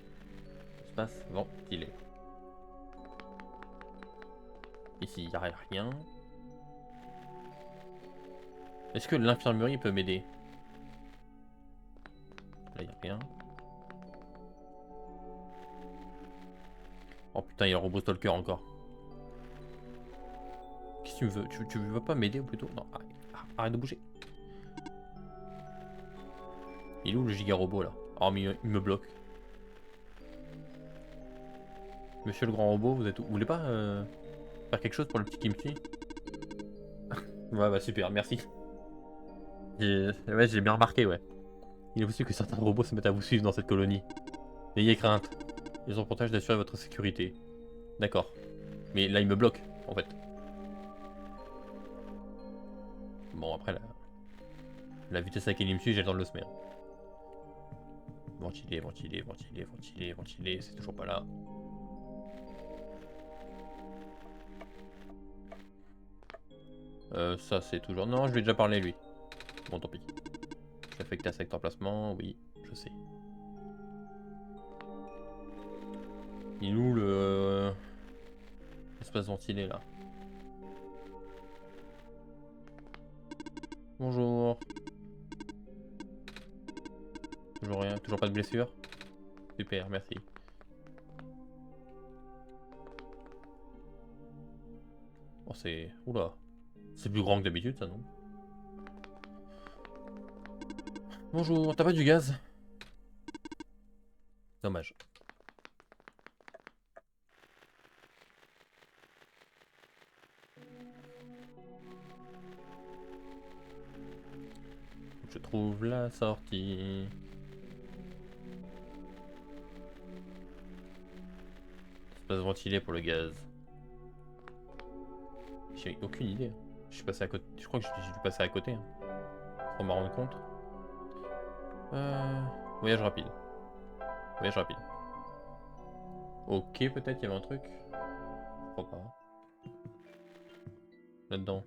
Espace ventilé. Ici, il n'y a rien. Est-ce que l'infirmerie peut m'aider? Là, il n'y a rien. Oh putain, il y a le robot stalker encore. Qu'est-ce que tu veux? Tu veux pas m'aider ou plutôt? Non, arrête de bouger. Il est où le giga robot là? Oh, mais il me bloque. Monsieur le grand robot, vous êtes où? Vous voulez pas faire quelque chose pour le petit qui me suit? Ouais, bah super, merci. Ouais, j'ai bien remarqué, ouais. Il est possible que certains robots se mettent à vous suivre dans cette colonie. N'ayez crainte. Ils ont pour tâche d'assurer votre sécurité. D'accord. Mais là, il me bloque, en fait. Bon, après, la vitesse à laquelle il me suit, j'ai le temps de le semer. Ventilé, ventilé, ventilé, ventilé, ventilé, c'est toujours pas là. Ça, c'est toujours... Non, je lui ai déjà parlé, lui. Bon, tant pis. Je l'ai affecté à secteur placement, oui, je sais. Il est où le... espace ventilé, là? Bonjour. Toujours rien, toujours pas de blessure? Super, merci. Oh, c'est... Oula. C'est plus grand que d'habitude, ça, non? Bonjour, t'as pas du gaz? Dommage. Je trouve la sortie. Espace ventilé pour le gaz. J'ai aucune idée. Je suis passé à côté. Je crois que j'ai dû passer à côté. Hein. Sans m'en rendre compte. Voyage rapide. Voyage rapide. Ok, peut-être il y avait un truc. Je crois pas. Là-dedans.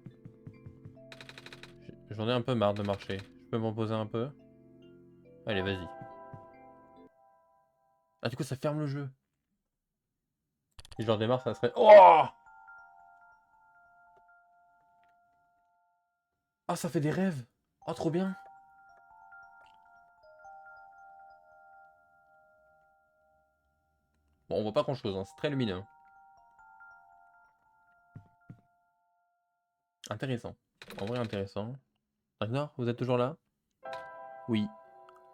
J'en ai un peu marre de marcher. Je peux m'en poser un peu? Allez, vas-y. Ah, du coup, ça ferme le jeu. Si je redémarre, ça serait... Oh! Ah, ça fait des rêves. Oh, trop bien. Bon, on voit pas grand-chose, hein. C'est très lumineux. Intéressant. En vrai, intéressant. Ragnar, vous êtes toujours là? Oui.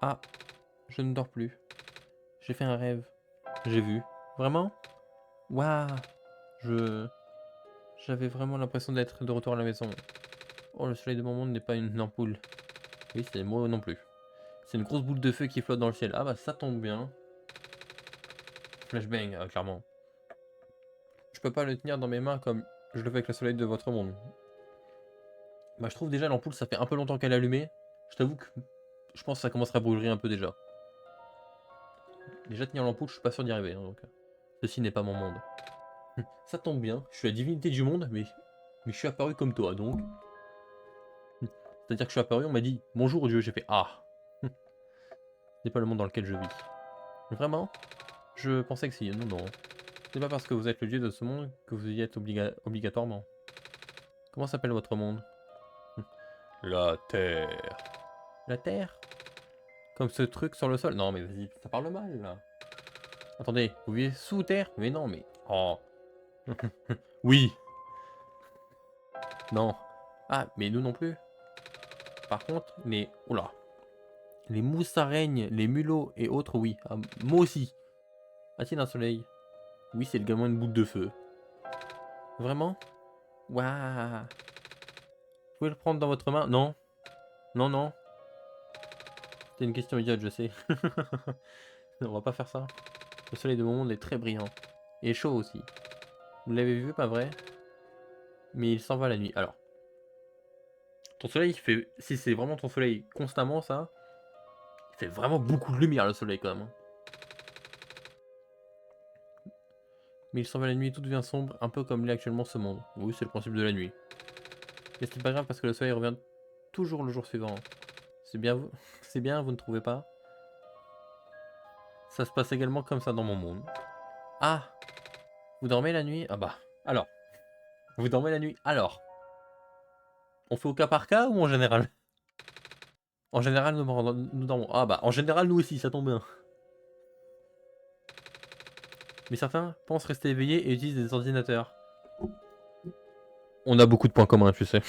Ah, je ne dors plus. J'ai fait un rêve. J'ai vu. Vraiment? Waouh! Je... J'avais vraiment l'impression d'être de retour à la maison. Oh, le soleil de mon monde n'est pas une ampoule. Oui, c'est moi non plus. C'est une grosse boule de feu qui flotte dans le ciel. Ah bah ça tombe bien. Flashbang, clairement. Je peux pas le tenir dans mes mains comme je le fais avec le soleil de votre monde. Bah je trouve déjà l'ampoule, ça fait un peu longtemps qu'elle est allumée. Je t'avoue que je pense que ça commencerait à brûler un peu déjà. Déjà tenir l'ampoule, je suis pas sûr d'y arriver. Hein, donc. Ceci n'est pas mon monde. Ça tombe bien, je suis la divinité du monde, mais je suis apparu comme toi, donc... C'est-à-dire que je suis apparu, on m'a dit « Bonjour Dieu », j'ai fait « Ah !» Ce n'est pas le monde dans lequel je vis. Vraiment? Je pensais que si, non, non. C'est pas parce que vous êtes le dieu de ce monde que vous y êtes obligatoirement. Comment s'appelle votre monde? La Terre. La Terre? Comme ce truc sur le sol? Non mais vas-y, ça parle mal là. Attendez, vous vivez sous terre? Mais non mais... Oh. Oui. Non. Ah, mais nous non plus. Par contre, mais... Oula. les moussareignes, les mulots et autres, oui. Ah, moi aussi. A-t-il un soleil? Oui, c'est également une boule de feu. Vraiment? Waouh! Vous pouvez le prendre dans votre main? Non. Non, non. C'est une question idiote, je sais. On va pas faire ça. Le soleil de mon monde est très brillant. Et chaud aussi. Vous l'avez vu, pas vrai? Mais il s'en va la nuit. Alors, ton soleil, il fait... si c'est vraiment ton soleil constamment, ça, il fait vraiment beaucoup de lumière, le soleil, quand même. Hein. Mais il s'en va la nuit, tout devient sombre, un peu comme l'est actuellement ce monde. Oui, c'est le principe de la nuit. Mais c'est pas grave parce que le soleil revient toujours le jour suivant. C'est bien, vous... c'est bien, vous ne trouvez pas? Ça se passe également comme ça dans mon monde. Ah! Vous dormez la nuit? Ah bah, alors. Vous dormez la nuit? Alors. On fait au cas par cas ou en général? En général, nous dormons. Ah bah, en général, nous aussi, ça tombe bien. Mais certains pensent rester éveillés et utilisent des ordinateurs. On a beaucoup de points communs, tu sais.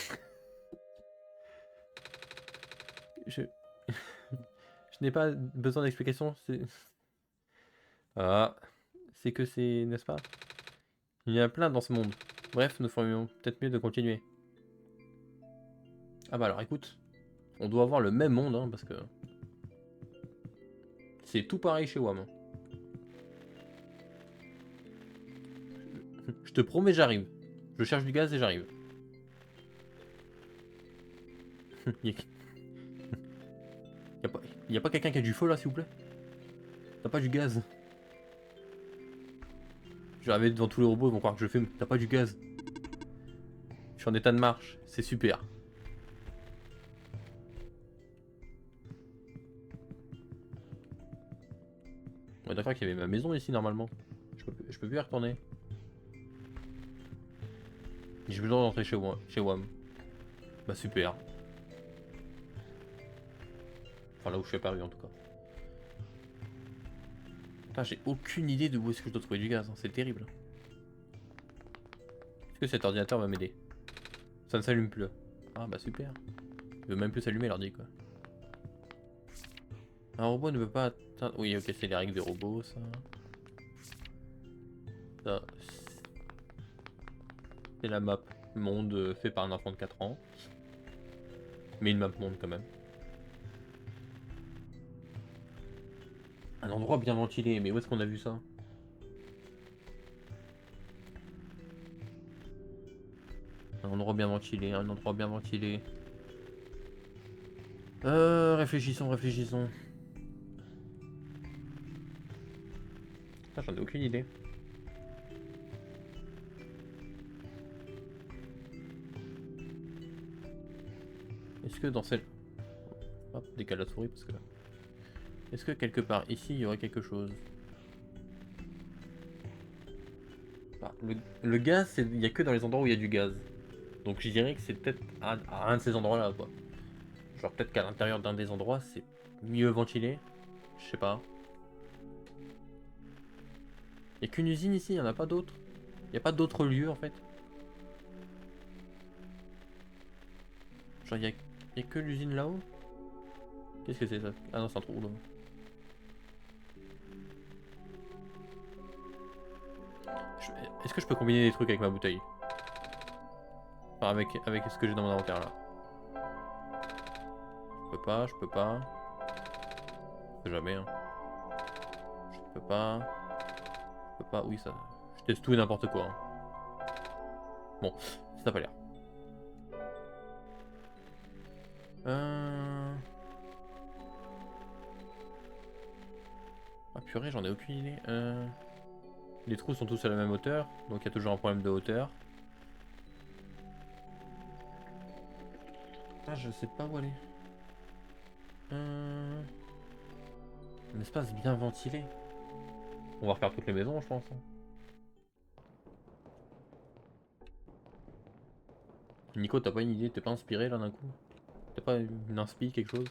Je, je n'ai pas besoin d'explication. Ah, c'est que c'est, n'est-ce pas? Il y en a plein dans ce monde. Bref, nous ferions peut-être mieux de continuer. Ah bah alors écoute, on doit avoir le même monde, hein, parce que c'est tout pareil chez WAM. Je te promets, j'arrive. Je cherche du gaz et j'arrive. Y a pas quelqu'un qui a du feu là, s'il vous plaît? T'as pas du gaz? Je vais arriver devant tous les robots, ils vont croire que je fume. T'as pas du gaz? Je suis en état de marche, c'est super. On est d'accord qu'il y avait ma maison ici normalement. Je peux plus y retourner. J'ai besoin d'entrer chez WAM. Bah super. Enfin là où je suis apparu en tout cas. Putain, j'ai aucune idée de où est-ce que je dois trouver du gaz, hein. C'est terrible. Est-ce que cet ordinateur va m'aider? Ça ne s'allume plus. Ah bah super. Il veut même plus s'allumer l'ordi quoi. Un robot ne peut pas atteindre... Oui ok, c'est les règles des robots ça. Ça, c'est la map monde fait par un enfant de 4 ans. Mais une map monde quand même. Un endroit bien ventilé, mais où est-ce qu'on a vu ça? Un endroit bien ventilé, un endroit bien ventilé. Réfléchissons, réfléchissons. J'en ai aucune idée. Est-ce que dans celle... Hop, décale la souris parce que... Est-ce que quelque part ici il y aurait quelque chose? Ah, le gaz, il n'y a que dans les endroits où il y a du gaz. Donc je dirais que c'est peut-être à un de ces endroits-là, quoi. Genre peut-être qu'à l'intérieur d'un des endroits, c'est mieux ventilé. Je sais pas. Il n'y a qu'une usine ici, il n'y en a pas d'autres. Il n'y a pas d'autres lieux, en fait. Genre il y a que l'usine là-haut. Qu'est-ce que c'est ça? Ah non, c'est un trou là. Est-ce que je peux combiner des trucs avec ma bouteille? Enfin, avec ce que j'ai dans mon inventaire là. Je peux pas, je peux pas. Je peux jamais, hein. Je peux pas. Je peux pas, oui, ça. Je teste tout et n'importe quoi. Hein. Bon, ça n'a pas l'air. Ah purée, j'en ai aucune idée. Les trous sont tous à la même hauteur, donc il y a toujours un problème de hauteur. Ah, je sais pas où aller. Un espace bien ventilé. On va refaire toutes les maisons, je pense. Hein. Nico, t'as pas une idée? T'es pas inspiré là d'un coup? T'as pas une inspi, quelque chose?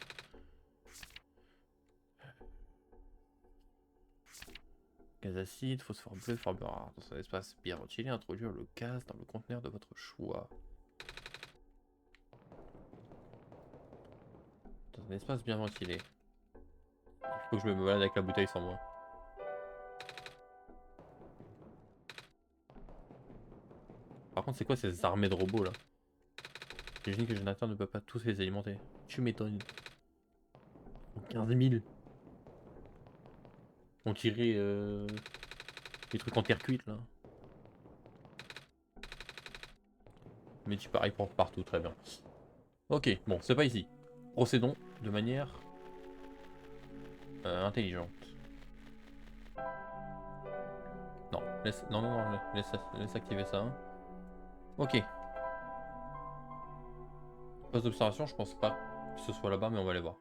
Gaz acide, phosphore bleu, phosphore rare. Dans un espace bien ventilé, introduire le gaz dans le conteneur de votre choix. Dans un espace bien ventilé. Faut que je me balade avec la bouteille sans moi. Par contre, c'est quoi ces armées de robots là? J'imagine que Jonathan ne peut pas tous les alimenter. Tu m'étonnes. 15 000. On tirait des trucs en terre cuite là. Mais tu pareil pour partout, très bien. Ok, bon, c'est pas ici. Procédons de manière intelligente. Non, laisse activer ça. Ok. Poste d'observation, je pense pas que ce soit là-bas, mais on va aller voir.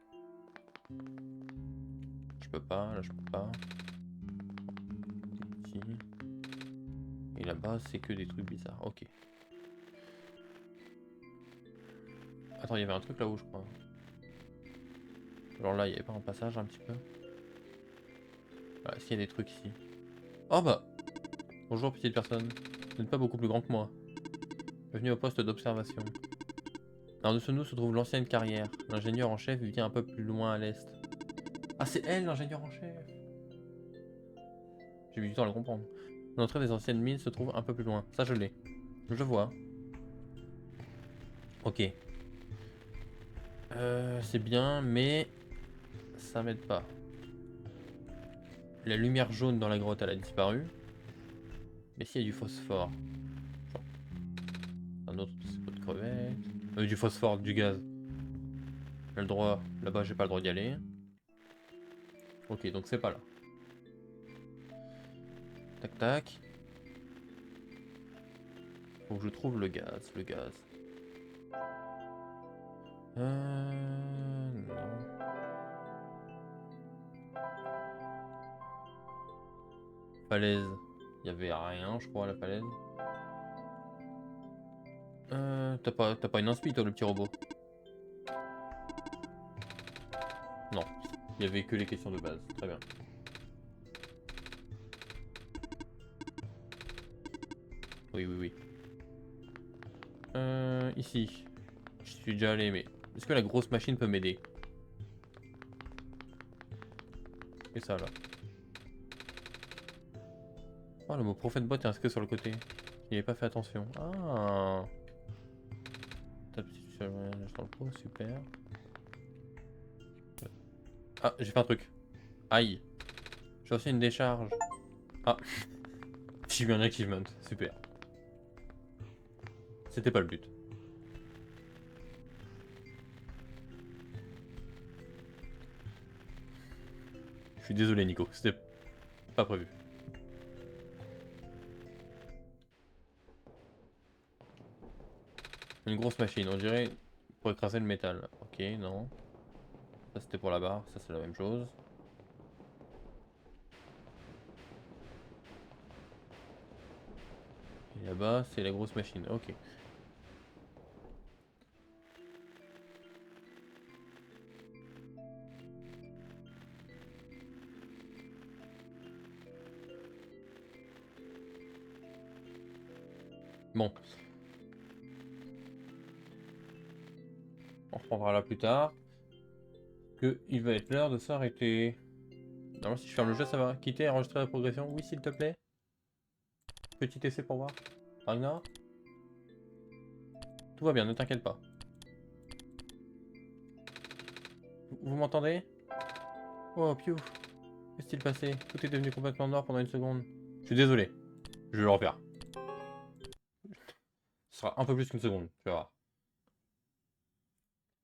Je peux pas, là je peux pas. Ici. Et là-bas, c'est que des trucs bizarres. Ok. Attends, il y avait un truc là-haut, je crois. Genre là, il n'y avait pas un passage un petit peu. Voilà, est-ce qu'il y a des trucs ici? Oh bah! Bonjour petite personne. Vous n'êtes pas beaucoup plus grand que moi. Bienvenue au poste d'observation. En dessous de nous se trouve l'ancienne carrière. L'ingénieur en chef vit un peu plus loin à l'est. Ah, c'est elle l'ingénieur en chef! J'ai mis du temps à le comprendre. L'entrée des anciennes mines se trouve un peu plus loin. Ça, je l'ai. Je vois. Ok. C'est bien, mais ça m'aide pas. La lumière jaune dans la grotte, elle a disparu. Mais s'il y a du phosphore. Un autre pot de crevettes. Du phosphore, du gaz. J'ai le droit. Là-bas, j'ai pas le droit d'y aller. Ok, donc c'est pas là. Tac tac. Faut que je trouve le gaz. Le gaz. Non. Falaise. Il y avait rien, je crois, à la falaise. T'as pas une inspi, toi, le petit robot? Non. Il y avait que les questions de base. Très bien. Oui, oui, oui. Ici. Je suis déjà allé, mais... Est-ce que la grosse machine peut m'aider? Et ça, là. Oh, le mot prophète bot est inscrit sur le côté. Il n'avait pas fait attention. Ah. Tape sur le voyage dans le pot, super. Ah, j'ai fait un truc. Aïe. J'ai aussi une décharge. Ah. J'ai eu un achievement. Super. C'était pas le but. Je suis désolé, Nico. C'était pas prévu. Une grosse machine, on dirait pour écraser le métal. Ok, non. Ça c'était pour la barre, ça c'est la même chose. Et là-bas, c'est la grosse machine. Ok. Bon. On reprendra là plus tard. Que il va être l'heure de s'arrêter. Alors si je ferme le jeu, ça va. Quitter et enregistrer la progression. Oui, s'il te plaît. Petit essai pour voir. Ragnar. Tout va bien, ne t'inquiète pas. Vous m'entendez? Oh, piou. Que s'est-il passé? Tout est devenu complètement noir pendant une seconde. Je suis désolé. Je vais le refaire. Ce sera un peu plus qu'une seconde, tu vas voir.